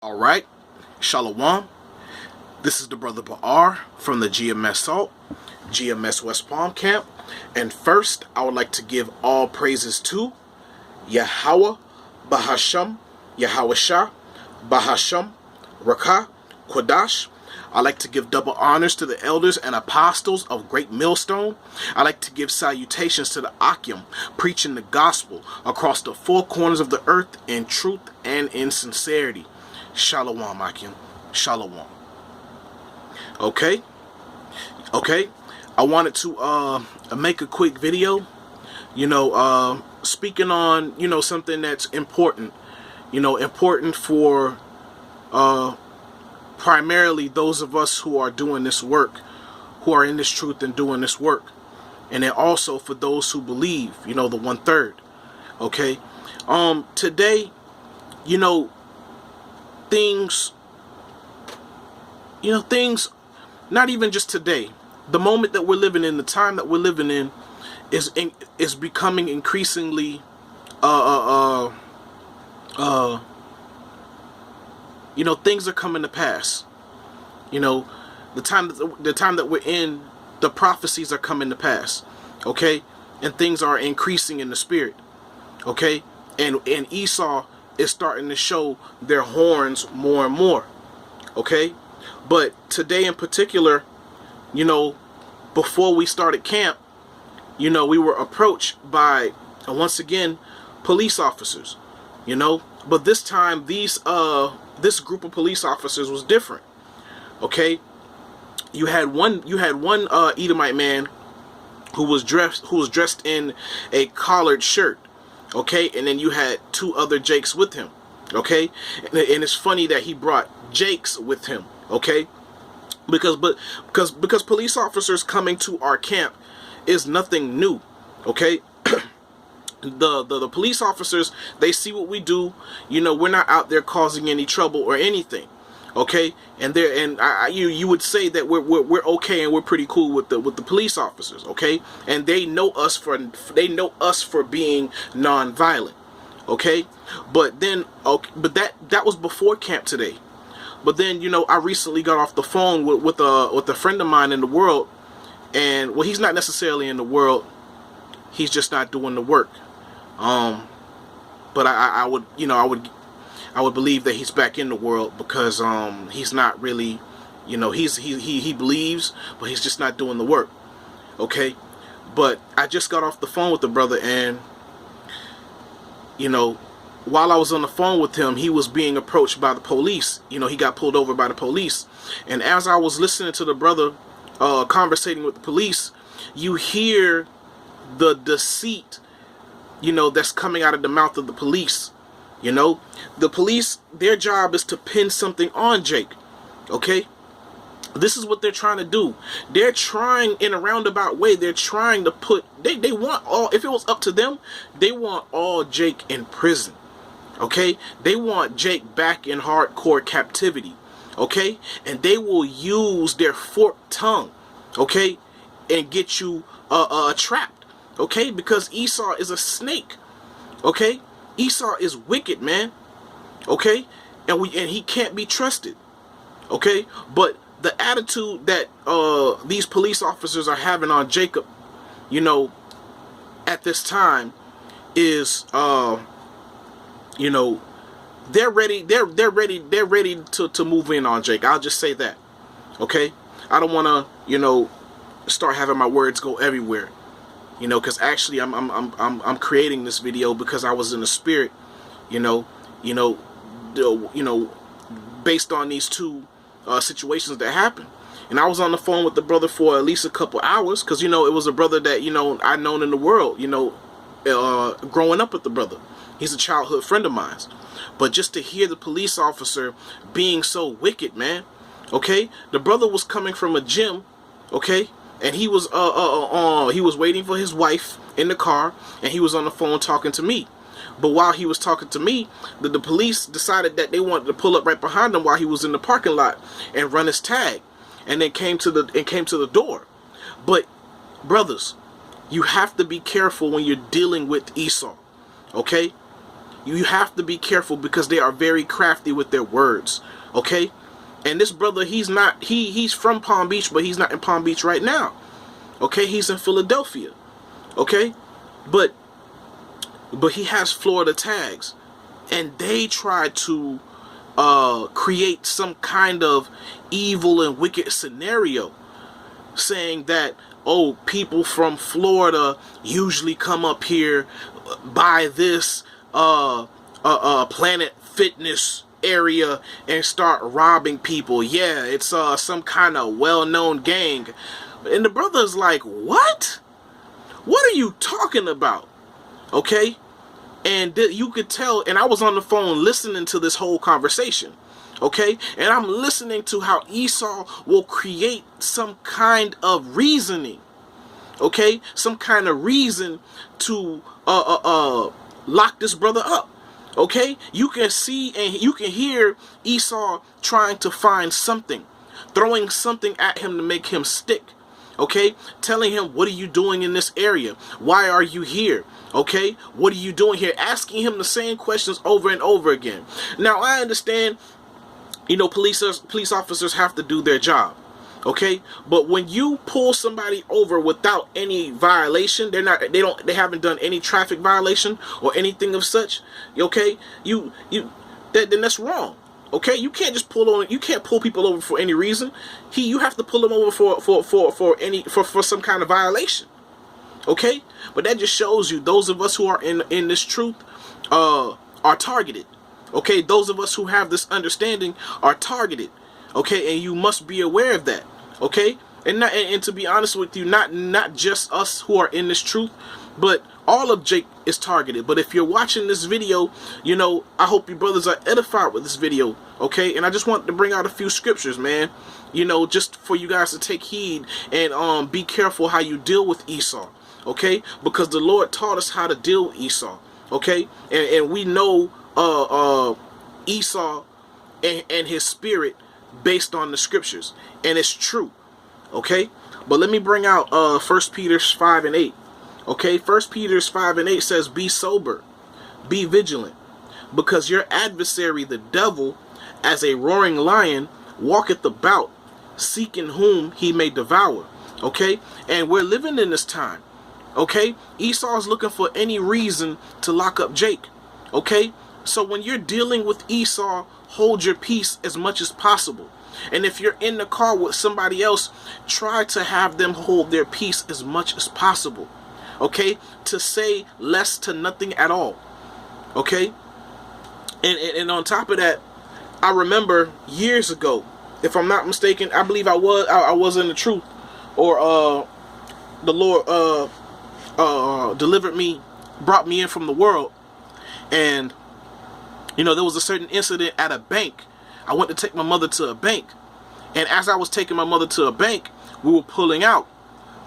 Alright, Shalom. This is the brother Ba'ar from the GMS Salt, GMS West Palm Camp. And first, I would like to give all praises to Yahweh, Bahasham, Yahweh Shah, Bahasham, Rakah, Quadash. I like to give double honors to the elders and apostles of Great Millstone. I like to give salutations to the Akim, preaching the gospel across the four corners of the earth in truth and in sincerity. Shalom, Akim. Shalom. Okay. I wanted to make a quick video, speaking on, something that's important, important for primarily those of us who are doing this work, who are in this truth and doing this work. And then also for those who believe, the 1/3. Okay. Today, things, not even just today, the moment that we're living in, the time that we're living in is becoming increasingly things are coming to pass. The time that we're in, the prophecies are coming to pass. Okay? And things are increasing in the spirit. Okay? And Esau is starting to show their horns more and more. Okay? But today in particular, before we started camp, we were approached by, once again, police officers. But this time this group of police officers was different. Okay? You had one Edomite man who was dressed in a collared shirt. Okay, and then you had two other Jakes with him. Okay, and it's funny that he brought Jakes with him. Okay, because police officers coming to our camp is nothing new. Okay, the police officers, they see what we do. We're not out there causing any trouble or anything. Okay, and you would say that we're okay and we're pretty cool with the police officers. Okay, and they know us for being non-violent. Okay, but that was before camp today. But then I recently got off the phone with a friend of mine in the world, and well, he's not necessarily in the world, he's just not doing the work. But I would believe that he's back in the world, because he's not really, he believes, but he's just not doing the work. Okay, but I just got off the phone with the brother, and while I was on the phone with him, he was being approached by the police. He got pulled over by the police, and as I was listening to the brother conversating with the police, you hear the deceit, that's coming out of the mouth of the police. The police, their job is to pin something on Jake. Okay? This is what they're trying to do. They're trying, in a roundabout way, they're trying to put, they want all, if it was up to them, they want all Jake in prison. Okay? They want Jake back in hardcore captivity. Okay? And they will use their forked tongue, okay, and get you trapped. Okay? Because Esau is a snake. Okay? Esau is wicked, man. Okay? And he can't be trusted. Okay? But the attitude that these police officers are having on Jacob, at this time is they're ready to move in on Jake. I'll just say that. Okay? I don't want to, start having my words go everywhere. Because actually I'm creating this video because I was in the spirit, based on these two situations that happened. And I was on the phone with the brother for at least a couple hours, because it was a brother that I'd known in the world, growing up with the brother. He's a childhood friend of mine. But just to hear the police officer being so wicked, man. Okay, the brother was coming from a gym. Okay. And he was waiting for his wife in the car, and he was on the phone talking to me. But while he was talking to me, the police decided that they wanted to pull up right behind him while he was in the parking lot and run his tag, and then came to the door. But brothers, you have to be careful when you're dealing with Esau. Okay? You have to be careful because they are very crafty with their words. Okay? And this brother, he's from Palm Beach, but he's not in Palm Beach right now. Okay? He's in Philadelphia. Okay? But he has Florida tags. And they try to create some kind of evil and wicked scenario, saying that, oh, people from Florida usually come up here by this Planet Fitness area and start robbing people. Yeah, it's some kind of well-known gang. And the brother's like, what? What are you talking about? Okay? And you could tell, and I was on the phone listening to this whole conversation. Okay? And I'm listening to how Esau will create some kind of reasoning. Okay? Some kind of reason to lock this brother up. Okay? You can see and you can hear Esau trying to find something, throwing something at him to make him stick. Okay? Telling him, what are you doing in this area? Why are you here? Okay? What are you doing here? Asking him the same questions over and over again. Now, I understand, you know, police officers have to do their job. Okay? But when you pull somebody over without any violation, they haven't done any traffic violation or anything of such, okay? Then that's wrong. Okay, you can't just you can't pull people over for any reason. You have to pull them over for some kind of violation. Okay, but that just shows you those of us who are in this truth are targeted. Okay, those of us who have this understanding are targeted. Okay, and you must be aware of that. Okay, and to be honest with you, not just us who are in this truth, but all of Jake is targeted. But if you're watching this video, you know, I hope you brothers are edified with this video. Okay, and I just want to bring out a few scriptures, man. You know, just for you guys to take heed and be careful how you deal with Esau. Okay, because the Lord taught us how to deal with Esau. Okay, and we know Esau and his spirit based on the scriptures, and it's true. Okay, but let me bring out 1 Peter 5 and 8. Okay, 1 Peter 5 and 8 says, be sober, be vigilant, because your adversary the devil, as a roaring lion, walketh about, seeking whom he may devour. Okay, and we're living in this time. Okay, Esau's looking for any reason to lock up Jake. Okay, so when you're dealing with Esau, hold your peace as much as possible. And if you're in the car with somebody else, try to have them hold their peace as much as possible. Okay, to say less to nothing at all. Okay, and on top of that, I remember years ago, if I'm not mistaken, I believe I was in the truth, or the Lord delivered me, brought me in from the world, and you know, there was a certain incident at a bank. I went to take my mother to a bank, and as I was taking my mother to a bank, we were pulling out.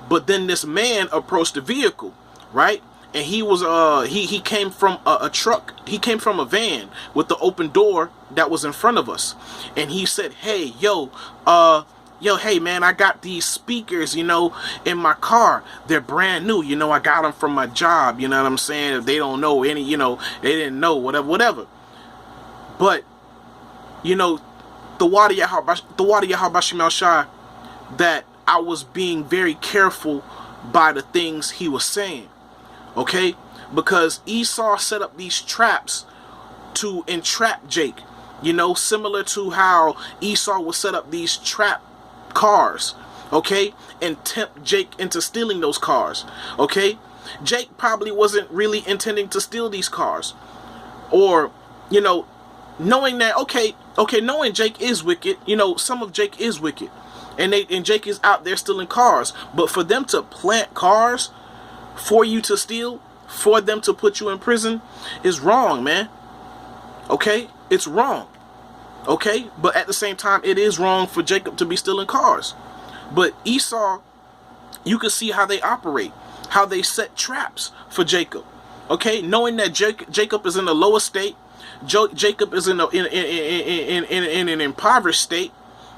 But then this man approached the vehicle, right? And he was he came from a truck. He came from a van with the open door that was in front of us. And he said, "Hey, hey man, I got these speakers, you know, in my car. They're brand new. You know, I got them from my job. You know what I'm saying? If they don't know any, you know, they didn't know whatever. But you know, the Wadi Yahabashim Shai, that I was being very careful by the things he was saying. Okay? Because Esau set up these traps to entrap Jake. You know, similar to how Esau would set up these trap cars. Okay? And tempt Jake into stealing those cars. Okay? Jake probably wasn't really intending to steal these cars. Or, you know, knowing that, knowing Jake is wicked, you know, some of Jake is wicked. And Jake is out there stealing cars. But for them to plant cars for you to steal, for them to put you in prison, is wrong, man. Okay? It's wrong. Okay? But at the same time, it is wrong for Jacob to be stealing cars. But Esau, you can see how they operate, how they set traps for Jacob. Okay? Knowing that Jacob is in the lowest state, Jacob is in an impoverished state.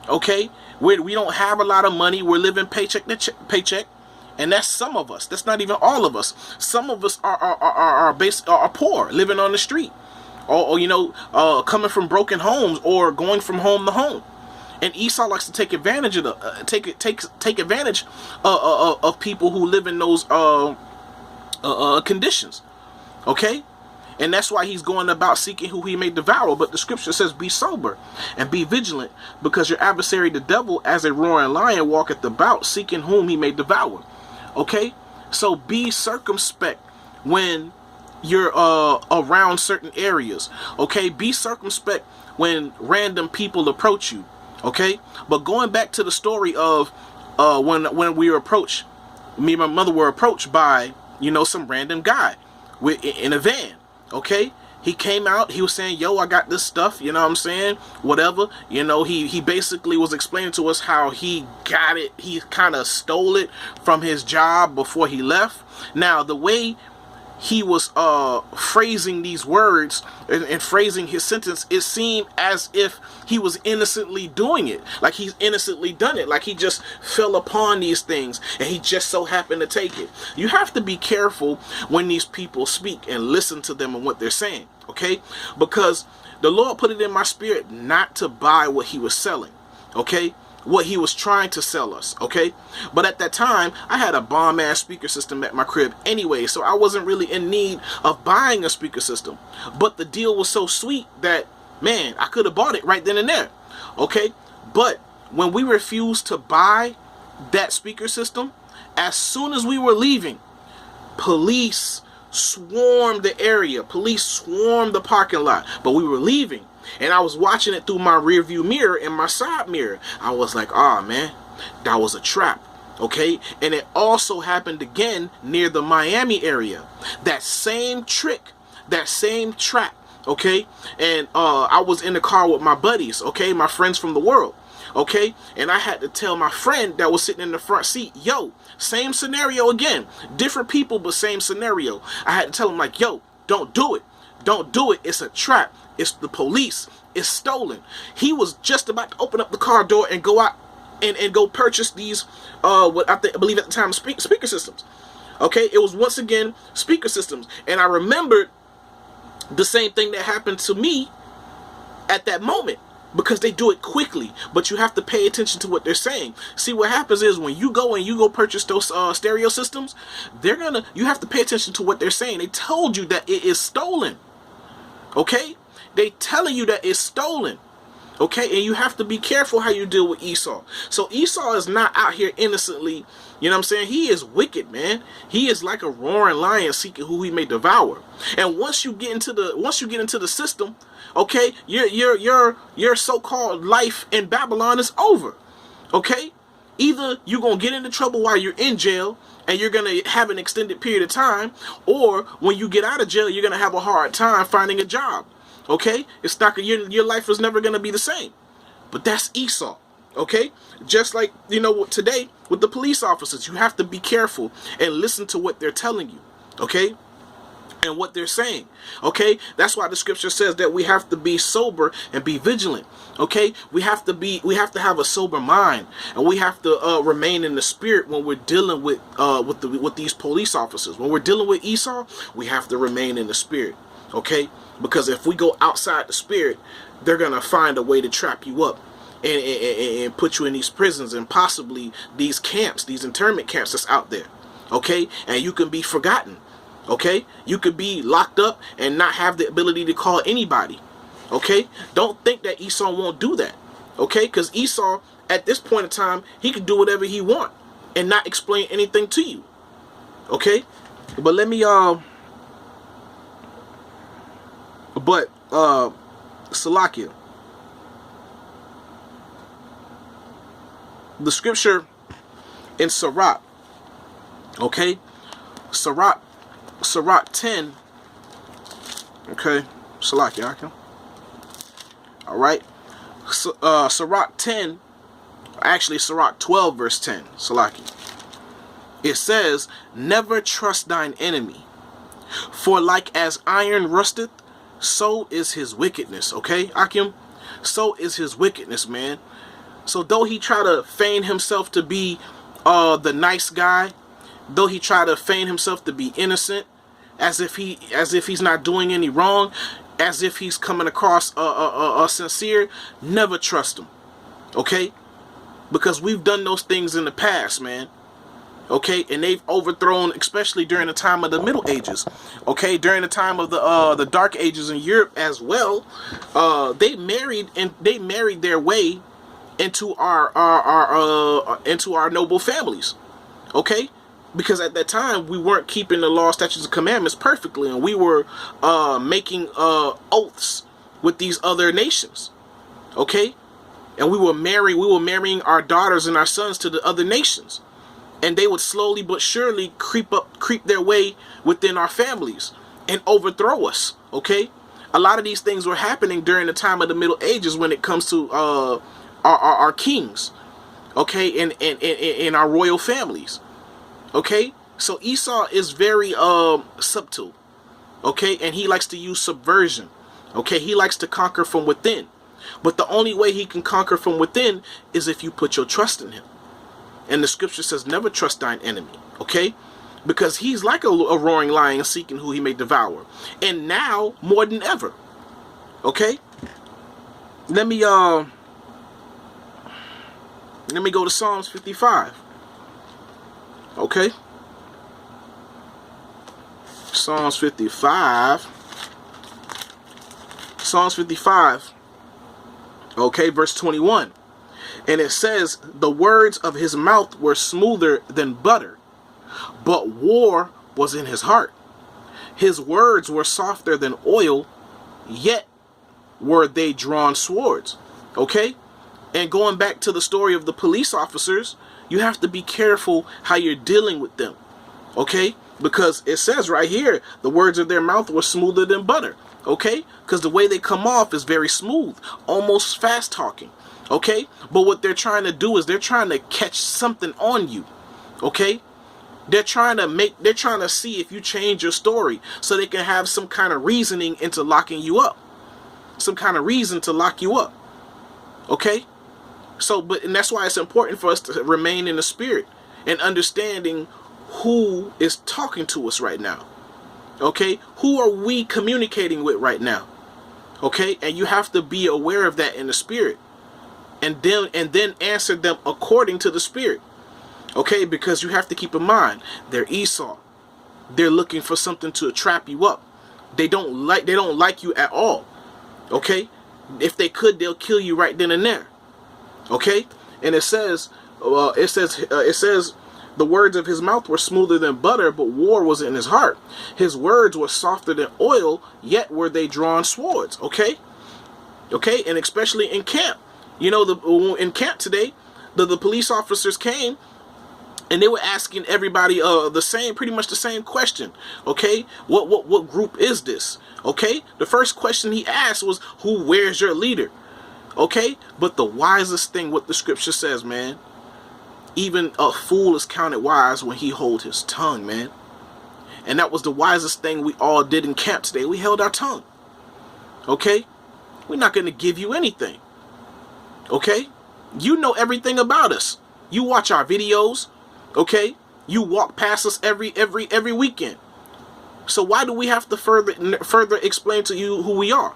Okay? We don't have a lot of money. We're living paycheck to paycheck. And that's some of us. That's not even all of us. Some of us are poor, living on the street. or coming from broken homes or going from home to home. And Esau likes to take advantage of take advantage of people who live in those conditions. Okay? And that's why he's going about seeking who he may devour. But the scripture says, be sober and be vigilant, because your adversary the devil, as a roaring lion, walketh about, seeking whom he may devour. Okay? So be circumspect when you're around certain areas. Okay? Be circumspect when random people approach you. Okay? But going back to the story of when we were approached, me and my mother were approached by, some random guy in a van. Okay, he came out, he was saying, yo, I got this stuff, you know what I'm saying, whatever, he basically was explaining to us how he got it, he kind of stole it from his job before he left. Now, the way he was phrasing these words and phrasing his sentence, it seemed as if he was innocently doing it, like he's innocently done it, like he just fell upon these things and he just so happened to take it. You have to be careful when these people speak and listen to them and what they're saying, okay? Because the Lord put it in my spirit not to buy what he was selling, okay? What he was trying to sell us, okay? But at that time, I had a bomb-ass speaker system at my crib anyway, so I wasn't really in need of buying a speaker system. But the deal was so sweet that, man, I could have bought it right then and there, okay? But when we refused to buy that speaker system, as soon as we were leaving, police swarmed the area. Police swarmed the parking lot. But we were leaving. And I was watching it through my rear view mirror and my side mirror. I was like, oh man, that was a trap. Okay. And it also happened again near the Miami area. That same trick, that same trap. Okay. And I was in the car with my buddies. Okay. My friends from the world. Okay. And I had to tell my friend that was sitting in the front seat, yo, same scenario again. Different people, but same scenario. I had to tell him, like, yo, don't do it. Don't do it. It's a trap. It's the police. It's stolen. He was just about to open up the car door and go out and go purchase these, what I believe at the time, speaker systems. Okay, it was once again speaker systems. And I remembered the same thing that happened to me at that moment, because they do it quickly, but you have to pay attention to what they're saying. See, what happens is when you go purchase those stereo systems, you have to pay attention to what they're saying. They told you that it is stolen. Okay? They telling you that it's stolen. Okay? And you have to be careful how you deal with Esau. So Esau is not out here innocently, you know what I'm saying? He is wicked, man. He is like a roaring lion seeking who he may devour. And once you get into the system, okay, your so-called life in Babylon is over. Okay? Either you're going to get into trouble while you're in jail and you're going to have an extended period of time, or when you get out of jail, you're going to have a hard time finding a job. Okay? It's not, your life is never going to be the same. But that's Esau. Okay? Just like, today with the police officers, you have to be careful and listen to what they're telling you. Okay? And what they're saying. Okay? That's why the scripture says that we have to be sober and be vigilant. Okay? We have to have a sober mind, and we have to remain in the spirit when we're dealing with these police officers. When we're dealing with Esau, we have to remain in the spirit. Okay? Because if we go outside the spirit, they're gonna find a way to trap you up and put you in these prisons and possibly these camps, these internment camps that's out there. Okay? And you can be forgotten. Okay? You could be locked up and not have the ability to call anybody. Okay? Don't think that Esau won't do that. Okay? Because Esau, at this point in time, he can do whatever he wants and not explain anything to you. Okay? But let me, Salakia. The scripture in Sirach, okay? Sirach 10, okay? Salakia, all right? Sirach 10, actually Sirach 12 verse 10, Salakia. It says, never trust thine enemy, for like as iron rusteth, so is his wickedness. Okay, Akim? So is his wickedness, man. So though he try to feign himself to be the nice guy, though he try to feign himself to be innocent, as if he's not doing any wrong, as if he's coming across sincere, never trust him. Okay? Because we've done those things in the past, man. Okay, and they've overthrown, especially during the time of the Middle Ages. Okay, during the time of the Dark Ages in Europe as well, they married their way into our noble families. Okay, because at that time we weren't keeping the law, statutes, and commandments perfectly, and we were making oaths with these other nations. Okay, and we were marrying our daughters and our sons to the other nations. And they would slowly but surely creep their way within our families and overthrow us. Okay, a lot of these things were happening during the time of the Middle Ages when it comes to our kings. Okay, and our royal families. Okay, so Esau is very subtle. Okay, and he likes to use subversion. Okay, he likes to conquer from within. But the only way he can conquer from within is if you put your trust in him. And the scripture says, never trust thine enemy. Okay? Because he's like a roaring lion seeking who he may devour. And now, more than ever. Okay? Let me go to Psalms 55. Okay? Psalms 55. Psalms 55. Okay, verse 21. And it says, the words of his mouth were smoother than butter, but war was in his heart. His words were softer than oil, yet were they drawn swords. Okay? And going back to the story of the police officers, you have to be careful how you're dealing with them. Okay? Because it says right here, the words of their mouth were smoother than butter. Okay? Because the way they come off is very smooth, almost fast talking. Okay, but what they're trying to do is they're trying to catch something on you. Okay, they're trying to see if you change your story so they can have some kind of reasoning into locking you up, some kind of reason to lock you up. Okay, and that's why it's important for us to remain in the spirit and understanding who is talking to us right now. Okay, who are we communicating with right now? Okay, and you have to be aware of that in the spirit. And then answer them according to the spirit. Okay, because you have to keep in mind, they're Esau. They're looking for something to trap you up. They don't like you at all. Okay? If they could, they'll kill you right then and there. Okay? And it says the words of his mouth were smoother than butter, but war was in his heart. His words were softer than oil, yet were they drawn swords. Okay? Okay, and especially in camp. You know, in camp today, the police officers came and they were asking everybody pretty much the same question. Okay, what group is this? Okay, the first question he asked was, where's your leader? Okay, but the wisest thing, what the scripture says, man, even a fool is counted wise when he holds his tongue, man. And that was the wisest thing we all did in camp today. We held our tongue. Okay, we're not going to give you anything. Okay, you know everything about us. You watch our videos. Okay, you walk past us every weekend. So why do we have to further explain to you who we are?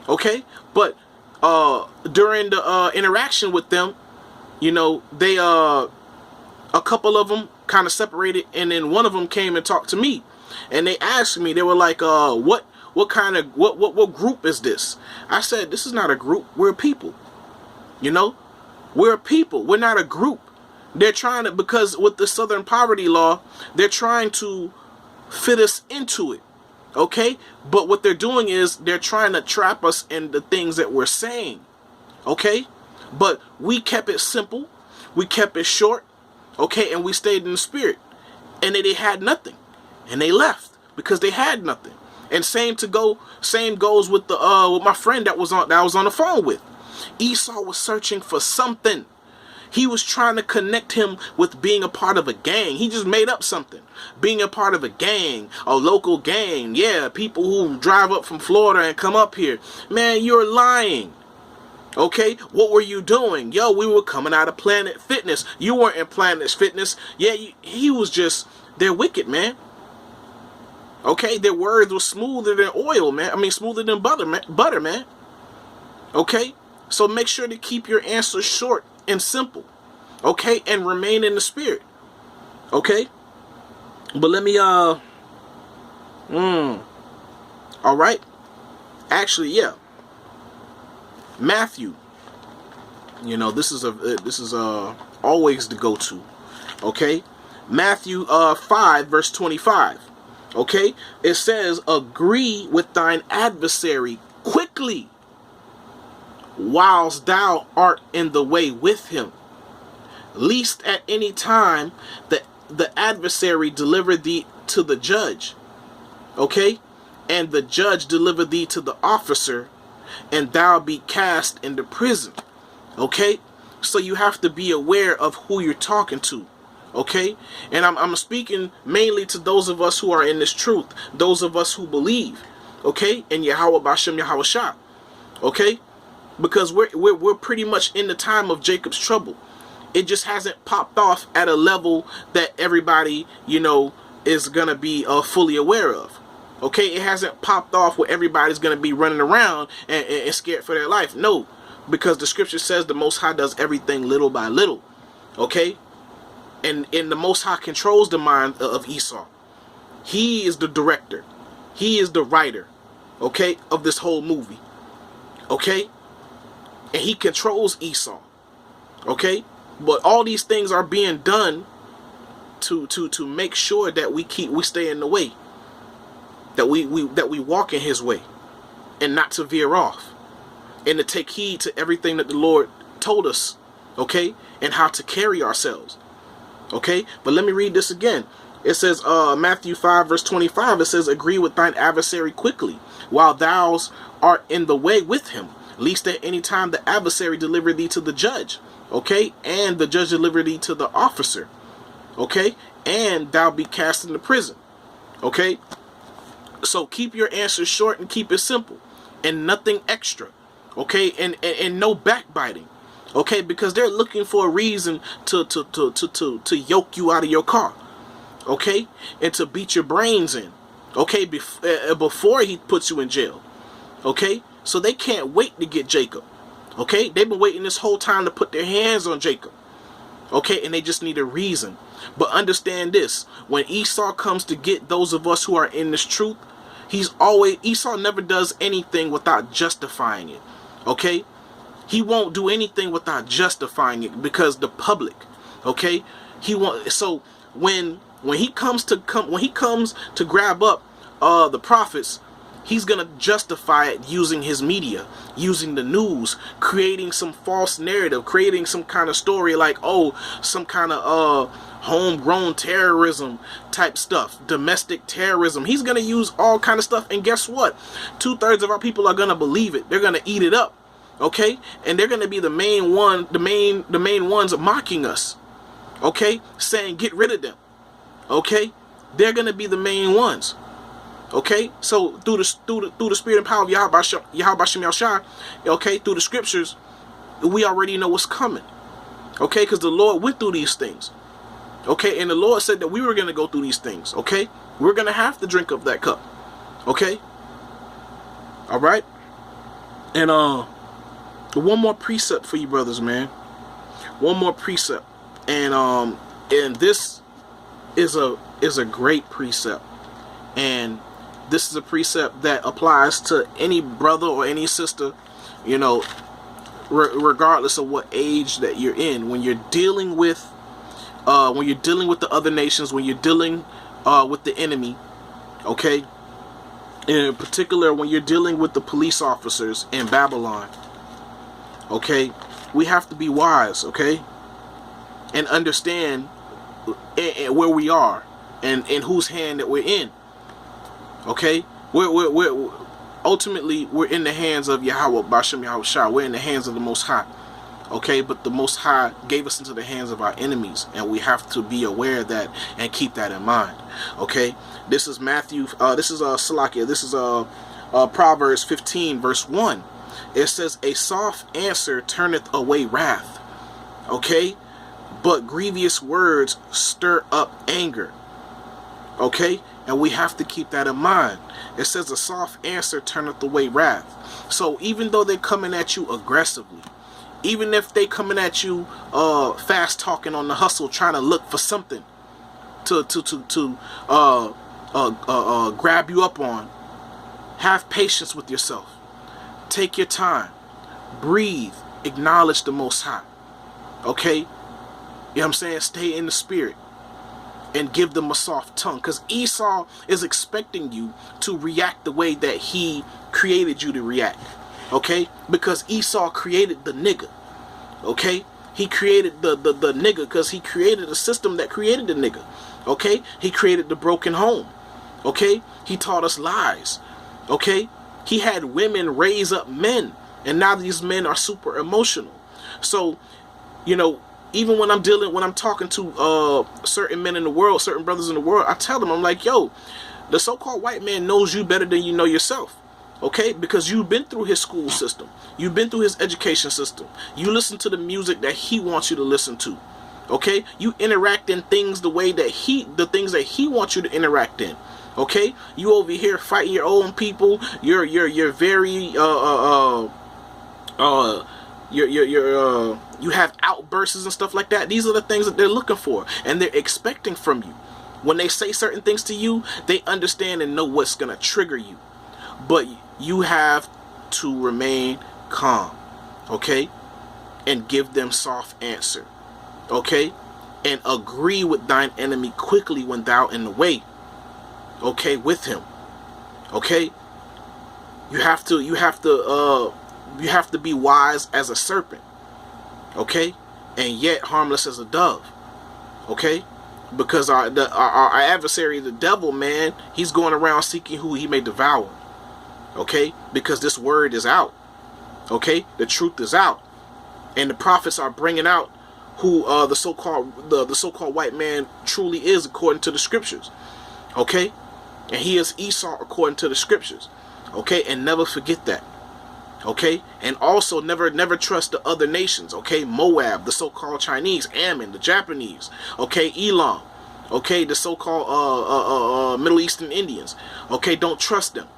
Okay, but during the interaction with them, you know, they a couple of them kind of separated, and then one of them came and talked to me, and they asked me. They were like, what group is this? I said, this is not a group. We're people. You know, we're a people. We're not a group. They're trying to, because with the Southern Poverty Law, they're trying to fit us into it. Okay? But what they're doing is they're trying to trap us in the things that we're saying. Okay? But we kept it simple. We kept it short. Okay? And we stayed in the spirit. And they had nothing. And they left because they had nothing. And same goes with with my friend that I was on the phone with. Esau was searching for something. He was trying to connect him with being a part of a gang. He just made up something. Being a part of a gang, a local gang. Yeah, people who drive up from Florida and come up here. Man, you're lying. Okay, what were you doing? Yo, we were coming out of Planet Fitness. You weren't in Planet Fitness. Yeah, he was just, they're wicked, man. Okay, their words were smoother than oil, man. I mean, smoother than butter, man. Okay, so make sure to keep your answers short and simple. Okay, and remain in the spirit. Okay, but let me all right. Actually, yeah. Matthew. You know, this is always the go-to. Okay, Matthew 5 verse 25. Okay, it says, agree with thine adversary quickly, whilst thou art in the way with him, lest at any time the adversary deliver thee to the judge. Okay, and the judge deliver thee to the officer, and thou be cast into prison. Okay, so you have to be aware of who you're talking to. Okay, and I'm speaking mainly to those of us who are in this truth, those of us who believe, okay, in Yahweh Bashem Yahweh Shah. Okay, because we're pretty much in the time of Jacob's trouble. It just hasn't popped off at a level that everybody, you know, is gonna be fully aware of. Okay, it hasn't popped off where everybody's gonna be running around and scared for their life. No, because the scripture says the Most High does everything little by little. Okay, and the Most High controls the mind of Esau. He is the director. He is the writer, okay, of this whole movie. Okay, and he controls Esau. Okay, but all these things are being done to make sure that we stay in the way, that we walk in his way, and not to veer off, and to take heed to everything that the Lord told us, okay, and how to carry ourselves. Okay, but let me read this again. It says, Matthew 5 verse 25, it says, agree with thine adversary quickly, while thou art in the way with him, lest at any time the adversary deliver thee to the judge. Okay, and the judge deliver thee to the officer. Okay, and thou be cast into prison. Okay, so keep your answers short and keep it simple, and nothing extra. Okay, and no backbiting. Okay, because they're looking for a reason to yoke you out of your car. Okay, and to beat your brains in. Okay, before he puts you in jail. Okay, so they can't wait to get Jacob. Okay, they've been waiting this whole time to put their hands on Jacob. Okay, and they just need a reason. But understand this, when Esau comes to get those of us who are in this truth, Esau never does anything without justifying it. Okay, he won't do anything without justifying it, because the public, okay, so when he comes to grab up the prophets, he's gonna justify it using his media, using the news, creating some false narrative, creating some kind of story like, oh, some kind of homegrown terrorism type stuff, domestic terrorism. He's gonna use all kind of stuff, and guess what? 2/3 of our people are gonna believe it. They're gonna eat it up. Okay, and they're gonna be the main ones mocking us. Okay, saying get rid of them. Okay, they're gonna be the main ones. Okay, so through the spirit and power of Yahweh Bashem Yahshai, okay, through the scriptures, we already know what's coming. Okay, because the Lord went through these things. Okay, and the Lord said that we were gonna go through these things. Okay, we're gonna have to drink of that cup. Okay, all right, and one more precept for you brothers, man. One more precept, and this is a great precept, and this is a precept that applies to any brother or any sister, you know, regardless of what age that you're in. When you're dealing with the other nations, when you're dealing with the enemy, okay, in particular when you're dealing with the police officers in Babylon, okay, we have to be wise, okay, and understand where we are and in whose hand that we're in. Okay, we're ultimately we're in the hands of Yahweh Bashem Yahweh Shah. We're in the hands of the Most High. Okay, but the Most High gave us into the hands of our enemies, and we have to be aware of that and keep that in mind. Okay, this is Matthew. This is Salakia. This is Proverbs 15 verse 1. It says, "A soft answer turneth away wrath." Okay, but grievous words stir up anger. Okay? And we have to keep that in mind. It says a soft answer turneth away wrath. So even though they're coming at you aggressively, even if they coming at you fast talking on the hustle, trying to look for something to grab you up on, have patience with yourself. Take your time. Breathe. Acknowledge the Most High. Okay? You know what I'm saying? Stay in the spirit. And give them a soft tongue. Because Esau is expecting you to react the way that he created you to react. Okay? Because Esau created the nigga. Okay? He created the nigga because he created a system that created the nigga. Okay? He created the broken home. Okay? He taught us lies. Okay? He had women raise up men. And now these men are super emotional. So, you know, even when I'm talking to certain men in the world, certain brothers in the world, I tell them, I'm like, yo, the so-called white man knows you better than you know yourself. Okay? Because you've been through his school system. You've been through his education system. You listen to the music that he wants you to listen to. Okay? You interact in things the things that he wants you to interact in. Okay? You over here fighting your own people. You're very you have outbursts and stuff like that. These are the things that they're looking for and they're expecting from you. When they say certain things to you, they understand and know what's going to trigger you. But you have to remain calm, okay? And give them soft answer, okay? And agree with thine enemy quickly when thou in the way, okay, with him, okay? You have to be wise as a serpent, okay, and yet harmless as a dove, okay, because our adversary, the devil, man, he's going around seeking who he may devour, okay, because this word is out, okay, the truth is out, and the prophets are bringing out who the so-called white man truly is according to the scriptures, okay, and he is Esau according to the scriptures, okay, and never forget that. Okay, and also never trust the other nations. Okay, Moab, the so-called Chinese, Ammon, the Japanese. Okay, Elam. Okay, the so-called Middle Eastern Indians. Okay, don't trust them.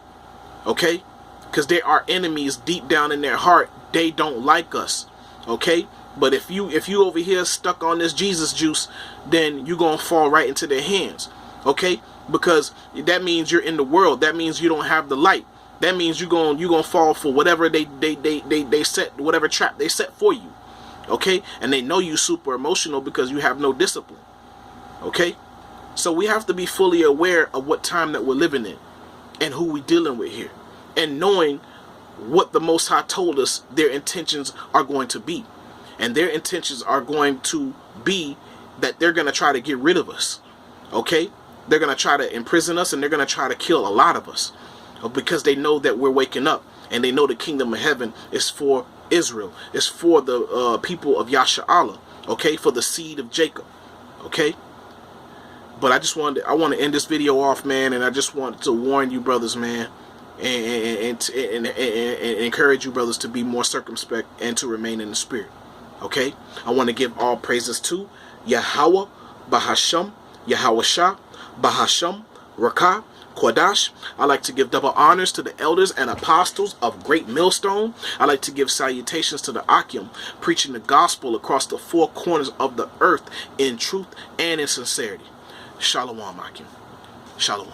Okay, because they are enemies deep down in their heart. They don't like us. Okay, but if you over here stuck on this Jesus juice, then you're gonna fall right into their hands. Okay, because that means you're in the world. That means you don't have the light. That means you're gonna fall for whatever they set, whatever trap they set for you. Okay? And they know you super emotional because you have no discipline. Okay? So we have to be fully aware of what time that we're living in and who we're dealing with here. And knowing what the Most High told us their intentions are going to be. And their intentions are going to be that they're going to try to get rid of us. Okay? They're going to try to imprison us and they're going to try to kill a lot of us. Because they know that we're waking up and they know the kingdom of heaven is for Israel. It's for the people of Yasha'Allah, okay, for the seed of Jacob, okay. But I want to end this video off, man, and I just want to warn you brothers, man, and encourage you brothers to be more circumspect and to remain in the spirit, okay. I want to give all praises to Yahweh, Bahasham, Yahweh Shah, Bahasham, Rakah, Kodash. I like to give double honors to the elders and apostles of Great Millstone. I like to give salutations to the Akim, preaching the gospel across the four corners of the earth in truth and in sincerity. Shalom, Akim. Shalom.